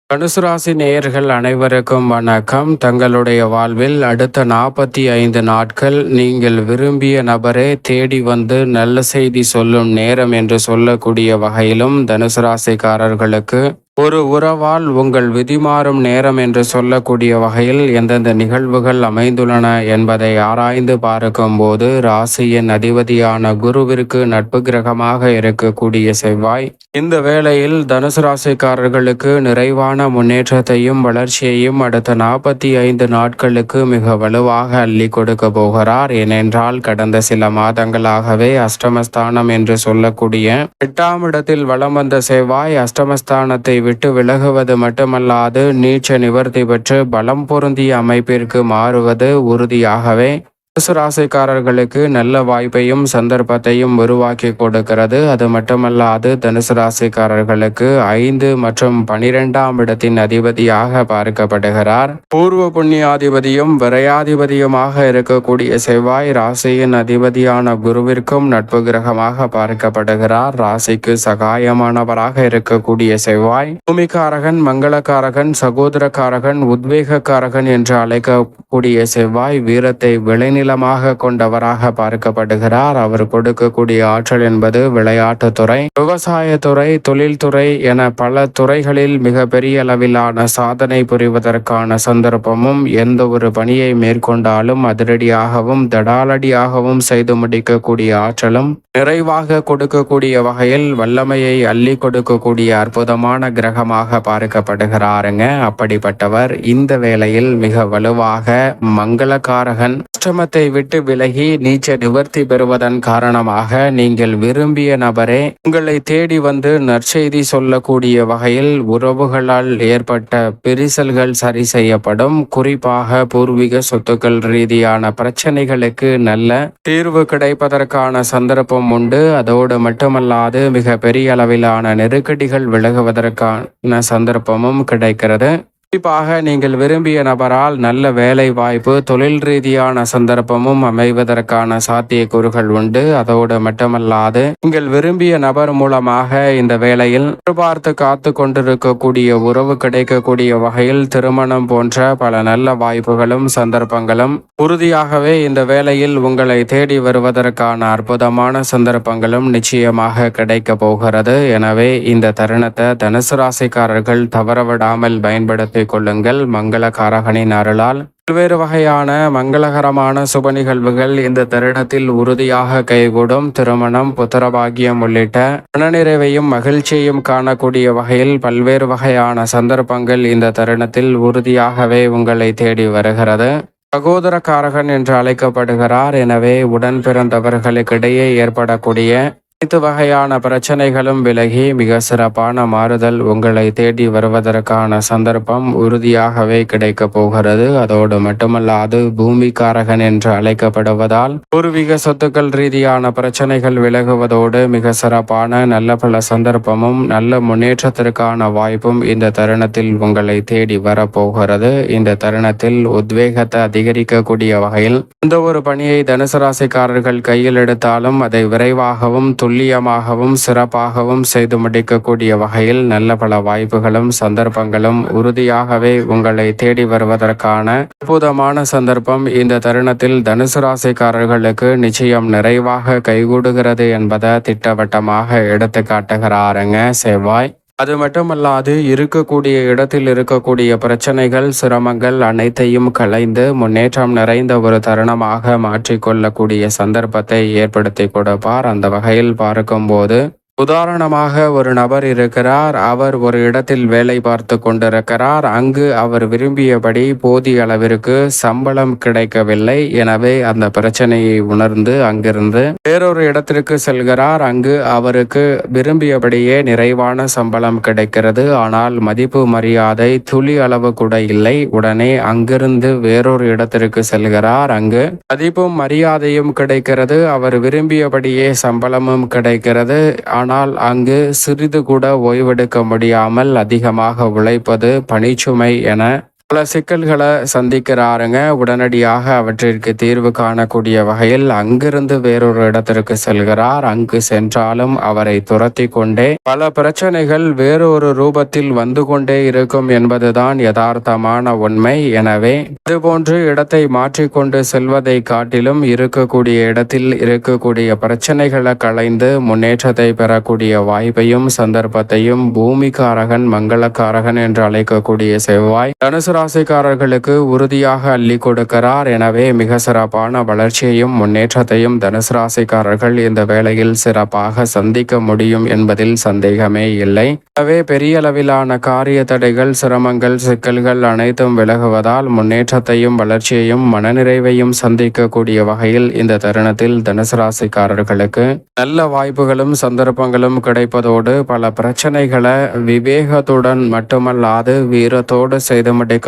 தனுசு ராசி நேயர்கள் அனைவருக்கும் வணக்கம். தங்களுடைய வாழ்வில் அடுத்த 45 நாட்கள் நீங்கள் விரும்பிய நபரே தேடி வந்து நல்ல செய்தி சொல்லும் நேரம் என்று சொல்லக்கூடிய வகையிலும் தனுசு ராசிக்காரர்களுக்கு ஒரு உறவால் உங்கள் விதி மாறும் நேரம் என்று சொல்லக்கூடிய வகையில் எந்தெந்த நிகழ்வுகள் அமைந்துள்ளன என்பதை ஆராய்ந்து பார்க்கும்போது, ராசியின் அதிபதியான குருவிற்கு நட்பு கிரகமாக இருக்கக்கூடிய செவ்வாய் இந்த வேளையில் தனுசு ராசிக்காரர்களுக்கு நிறைவான முன்னேற்றத்தையும் வளர்ச்சியையும் அடுத்த 45 நாட்களுக்கு மிக வலுவாக அள்ளி கொடுக்க போகிறார். ஏனென்றால் கடந்த சில மாதங்களாகவே அஷ்டமஸ்தானம் என்று சொல்லக்கூடிய 8ஆம் இடத்தில் வலம் வந்த செவ்வாய் அஷ்டமஸ்தானத்தை விட்டு விலகுவது மட்டுமல்லாது நீச்ச நிவர்த்தி பெற்று பலம் பொருந்திய அமைப்பிற்கு மாறுவது உறுதியாகவே தனுசு ராசிக்காரர்களுக்கு நல்ல வாய்ப்பையும் சந்தர்ப்பத்தையும் உருவாக்கி கொடுக்கிறது. அது மட்டுமல்லாது தனுசு ராசிக்காரர்களுக்கு 5 மற்றும் 12ஆம் இடத்தின் அதிபதியாக பார்க்கப்படுகிறார். பூர்வ புண்ணியாதிபதியும் விரையாதிபதியுமாக இருக்கக்கூடிய செவ்வாய் ராசியின் அதிபதியான குருவிற்கும் நட்பு கிரகமாக பார்க்கப்படுகிறார். ராசிக்கு சகாயமானவராக இருக்கக்கூடிய செவ்வாய் பூமிக்காரகன், மங்களக்காரகன், சகோதரக்காரகன், உத்வேகக்காரகன் என்று அழைக்கக்கூடிய செவ்வாய் வீரத்தை விளைநில கொண்டவராக பார்க்கப்படுகிறார். அவர் கொடுக்கக்கூடிய ஆற்றல் என்பது விளையாட்டுத்துறை, விவசாயத்துறை, தொழில்துறை என பல துறைகளில் மிக பெரிய அளவிலான சாதனை புரிவதற்கான சந்தர்ப்பமும், எந்த ஒரு பணியை மேற்கொண்டாலும் அதிரடியாகவும் தடாலடியாகவும் செய்து முடிக்கக்கூடிய ஆற்றலும் நிறைவாக கொடுக்கக்கூடிய வகையில் வல்லமையை அள்ளி கொடுக்கக்கூடிய அற்புதமான கிரகமாக பார்க்கப்படுகிறாருங்க. அப்படிப்பட்டவர் இந்த வேளையில் மிக வலுவாக மங்களகாரகன் அஷ்டமத்தை விட்டு விலகி நீச்ச நிவர்த்தி பெறுவதன் காரணமாக நீங்கள் விரும்பிய நபரே உங்களை தேடி வந்து நற்செய்தி சொல்லக்கூடிய வகையில் உறவுகளால் ஏற்பட்ட பிரிசல்கள் சரி செய்யப்படும். குறிப்பாக பூர்வீக சொத்துக்கள் ரீதியான பிரச்சனைகளுக்கு நல்ல தீர்வு கிடைப்பதற்கான சந்தர்ப்பம் உண்டு. அதோடு மட்டுமல்லாது மிக பெரிய அளவிலான நெருக்கடிகள் விலகுவதற்கான சந்தர்ப்பமும் கிடைக்கிறது. குறிப்பாக நீங்கள் விரும்பிய நபரால் நல்ல வேலை வாய்ப்பு, தொழில் ரீதியான சந்தர்ப்பமும் அமைவதற்கான சாத்தியக்கூறுகள் உண்டு. அதோடு மட்டுமல்லாது நீங்கள் விரும்பிய நபர் மூலமாக இந்த வேளையில் எதிர்பார்த்து காத்து கொண்டிருக்கக்கூடிய உறவு கிடைக்கக்கூடிய வகையில் திருமணம் போன்ற பல நல்ல வாய்ப்புகளும் சந்தர்ப்பங்களும் உறுதியாகவே இந்த வேளையில் உங்களை தேடி வருவதற்கான அற்புதமான சந்தர்ப்பங்களும் நிச்சயமாக கிடைக்க போகிறது. எனவே இந்த தருணத்தை தனுசு ராசிக்காரர்கள் தவறவிடாமல் பயன்படுத்த கொள்ளுங்கள். மங்களகாரகனின் அருளால் பல்வேறு வகையான மங்களகரமான சுப நிகழ்வுகள் இந்த தருணத்தில் உறுதியாக கைகூடும். திருமணம், புத்திரபாகியம் உள்ளிட்ட மனநிறைவையும் மகிழ்ச்சியையும் காணக்கூடிய வகையில் பல்வேறு வகையான சந்தர்ப்பங்கள் இந்த தருணத்தில் உறுதியாகவே உங்களை தேடி வருகிறது. சகோதரக்காரகன் என்று அழைக்கப்படுகிறார். எனவே உடன் பிறந்தவர்களுக்கிடையே ஏற்படக்கூடிய அனைத்து வகையான பிரச்சனைகளும் விலகி மிக சிறப்பான மாறுதல் உங்களை தேடி வருவதற்கான சந்தர்ப்பம் உறுதியாகவே கிடைக்க போகிறது. அதோடு மட்டுமல்லாது பூமிக்காரகன் என்று அழைக்கப்படுவதால் பூர்வீக சொத்துக்கள் ரீதியான பிரச்சனைகள் விலகுவதோடு மிக சிறப்பான நல்ல பல சந்தர்ப்பமும் நல்ல முன்னேற்றத்திற்கான வாய்ப்பும் இந்த தருணத்தில் உங்களை தேடி வரப்போகிறது. இந்த தருணத்தில் உத்வேகத்தை அதிகரிக்கக்கூடிய வகையில் எந்த ஒரு பணியை தனுசு ராசிக்காரர்கள் கையில் எடுத்தாலும் அதை விரைவாகவும் துல்லியமாகவும் சிறப்பாகவும் செய்து முடிக்கக்கூடிய வகையில் நல்ல பல வாய்ப்புகளும் சந்தர்ப்பங்களும் உறுதியாகவே உங்களை தேடி வருவதற்கான அற்புதமான சந்தர்ப்பம் இந்த தருணத்தில் தனுசு ராசிக்காரர்களுக்கு நிச்சயம் நிறைவாக கைகூடுகிறது என்பதை திட்டவட்டமாக எடுத்து காட்டுகிறாருங்க செவ்வாய். அது மட்டுமல்லாது இருக்கக்கூடிய இடத்தில் இருக்கக்கூடிய பிரச்சனைகள், சிரமங்கள் அனைத்தையும் களைந்து முன்னேற்றம் நிறைந்த ஒரு தருணமாக மாற்றிக்கொள்ளக்கூடிய சந்தர்ப்பத்தை ஏற்படுத்தி கொடுப்பார். அந்த வகையில் பார்க்கும்போது உதாரணமாக ஒரு நபர் இருக்கிறார். அவர் ஒரு இடத்தில் வேலை பார்த்து கொண்டிருக்கிறார். அங்கு அவர் விரும்பியபடி போதிய அளவிற்கு சம்பளம் கிடைக்கவில்லை. எனவே அந்த பிரச்சனையை உணர்ந்து அங்கிருந்து வேறொரு இடத்திற்கு செல்கிறார். அங்கு அவருக்கு விரும்பியபடியே நிறைவான சம்பளம் கிடைக்கிறது. ஆனால் மதிப்பு மரியாதை துளி அளவு கூட இல்லை. உடனே அங்கிருந்து வேறொரு இடத்திற்கு செல்கிறார். அங்கு மதிப்பும் மரியாதையும் கிடைக்கிறது. அவர் விரும்பியபடியே சம்பளமும் கிடைக்கிறது. ஆனால் அங்கு சிறிது கூட ஓய்வெடுக்க முடியாமல் அதிகமாக உழைப்பது, பணிச்சுமை என பல சிக்கல்களை சந்திக்கிறாருங்க. உடனடியாக அவற்றிற்கு தீர்வு காணக்கூடிய வகையில் அங்கிருந்து வேறொரு இடத்திற்கு செல்கிறார். அங்கு சென்றாலும் அவரை துரத்தி கொண்டே பல பிரச்சனைகள் வேறொரு ரூபத்தில் வந்து கொண்டே இருக்கும் என்பதுதான் யதார்த்தமான உண்மை. எனவே இதுபோன்று இடத்தை மாற்றிக்கொண்டு செல்வதை காட்டிலும் இருக்கக்கூடிய இடத்தில் இருக்கக்கூடிய பிரச்சனைகளை களைந்து முன்னேற்றத்தை பெறக்கூடிய வாய்ப்பையும் சந்தர்ப்பத்தையும் பூமிக்காரகன் மங்களக்காரகன் என்று அழைக்கக்கூடிய செவ்வாய் தனுசு ராசிக்காரர்களுக்கு உறுதியாக அள்ளி கொடுக்கிறார். எனவே மிக சிறப்பான வளர்ச்சியையும் முன்னேற்றத்தையும் தனுசு ராசிக்காரர்கள் இந்த வேளையில் சிறப்பாக சந்திக்க முடியும் என்பதில் சந்தேகமே இல்லை. எனவே பெரிய அளவிலான காரிய தடைகள், சிரமங்கள், சிக்கல்கள் அனைத்தும் விலகுவதால் முன்னேற்றத்தையும் வளர்ச்சியையும் மனநிறைவையும் சந்திக்கக்கூடிய வகையில் இந்த தருணத்தில் தனுசு ராசிக்காரர்களுக்கு நல்ல வாய்ப்புகளும் சந்தர்ப்பங்களும் கிடைப்பதோடு பல பிரச்சனைகளை விவேகத்துடன் மட்டுமல்லாது வீரத்தோடு செய்து முடிக்கக்கூடிய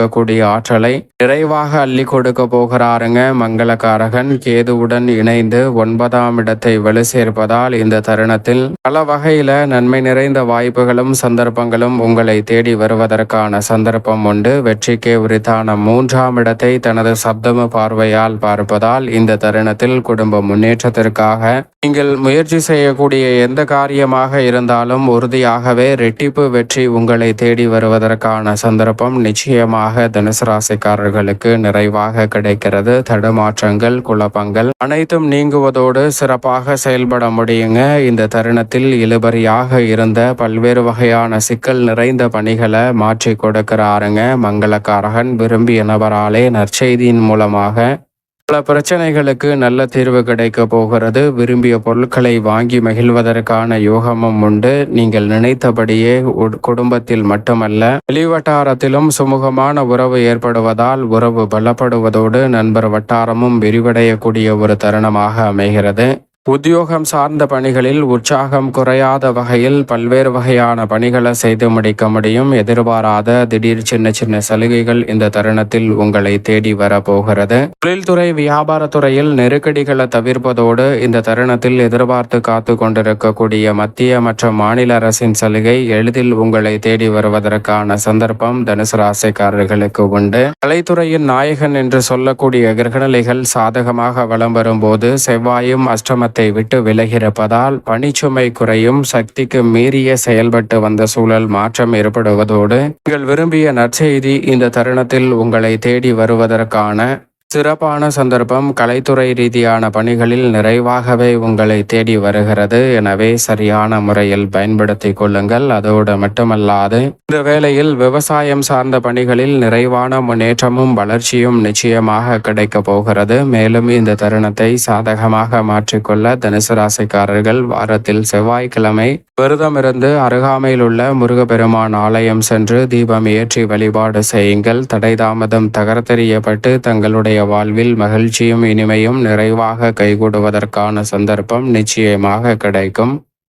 ஆற்றலை நிறைவாக அள்ளி கொடுக்க போகிறாருங்க. மங்களகாரகன் கேதுவுடன் இணைந்து 9ஆம் இடத்தை வலு சேர்ப்பதால் இந்த தருணத்தில் பல வகையில நன்மை நிறைந்த வாய்ப்புகளும் சந்தர்ப்பங்களும் உங்களை தேடி வருவதற்கான சந்தர்ப்பம் உண்டு. வெற்றிக்கே உரித்தான 3ஆம் இடத்தை தனது சப்தம பார்வையால் பார்ப்பதால் இந்த தருணத்தில் குடும்ப முன்னேற்றத்திற்காக நீங்கள் முயற்சி செய்யக்கூடிய எந்த காரியமாக இருந்தாலும் உறுதியாகவே ரெட்டிப்பு வெற்றி உங்களை தேடி வருவதற்கான சந்தர்ப்பம் நிச்சயமாக தனுசு ராசிக்காரர்களுக்கு நிறைவாக கிடைக்கிறது. தடுமாற்றங்கள், குழப்பங்கள் அனைத்தும் நீங்குவதோடு சிறப்பாக செயல்பட முடியுங்க. இந்த தருணத்தில் இழுபறியாக இருந்த பல்வேறு வகையான சிக்கல் நிறைந்த பணிகளை மாற்றி கொடுக்கிறாருங்க. மங்களக்காரகன் விரும்பிய நபராலே நற்செய்தியின் மூலமாக பல பிரச்சனைகளுக்கு நல்ல தீர்வு கிடைக்க போகிறது. விரும்பிய பொருட்களை வாங்கி மகிழ்வதற்கான யோகமும் உண்டு. நீங்கள் நினைத்தபடியே குடும்பத்தில் மட்டுமல்ல வெளிவட்டாரத்திலும் சுமூகமான உறவு ஏற்படுவதால் உறவு பலப்படுவதோடு நண்பர் வட்டாரமும் விரிவடையக்கூடிய ஒரு தருணமாக அமைகிறது. உத்தியோகம் சார்ந்த பணிகளில் உற்சாகம் குறையாத வகையில் பல்வேறு வகையான பணிகளை செய்து முடிக்க முடியும். எதிர்பாராத திடீர் சின்ன சின்ன சலுகைகள் இந்த தருணத்தில் உங்களை தேடி வரப்போகிறது. தொழில்துறை, வியாபாரத்துறையில் நெருக்கடிகளை தவிர்ப்பதோடு இந்த தருணத்தில் எதிர்பார்த்து காத்து கொண்டிருக்கக்கூடிய மத்திய மற்றும் மாநில அரசின் சலுகை எளிதில் உங்களை தேடி வருவதற்கான சந்தர்ப்பம் தனுசு ராசிக்காரர்களுக்கு உண்டு. கலைத்துறையின் நாயகன் என்று சொல்லக்கூடிய கிரகநிலைகள் சாதகமாக வலம் வரும்போது செவ்வாயும் அஷ்டமத்தை விட்டு விலகியிருப்பதால் பணிச்சுமை குறையும். சக்திக்கு மீறிய செயல்பட்டு வந்த சூழல் மாற்றம் ஏற்படுவதோடு நீங்கள் விரும்பிய நற்செய்தி இந்த தருணத்தில் உங்களை தேடி வருவதற்கான சிறப்பான சந்தர்ப்பம் கலைத்துறை ரீதியான பணிகளில் நிறைவாகவே உங்களை தேடி வருகிறது. எனவே சரியான முறையில் பயன்படுத்திக் கொள்ளுங்கள். அதோடு மட்டுமல்லாது இந்த வேளையில் விவசாயம் சார்ந்த பணிகளில் நிறைவான முன்னேற்றமும் வளர்ச்சியும் நிச்சயமாக கிடைக்க போகிறது. மேலும் இந்த தருணத்தை சாதகமாக மாற்றிக்கொள்ள தனுசு ராசிக்காரர்கள் வாரத்தில் செவ்வாய்க்கிழமை விரதமிருந்து அருகாமையில் உள்ள முருகப்பெருமான் ஆலயம் சென்று தீபம் ஏற்றி வழிபாடு செய்யுங்கள். தடை தாமதம் தகர்த்தெறியப்பட்டு தங்களுடைய வாழ்வில் மகிழ்ச்சியும் இனிமையும் நிறைவாக கைகூடுவதற்கான சந்தர்ப்பம் நிச்சயமாக கிடைக்கும்.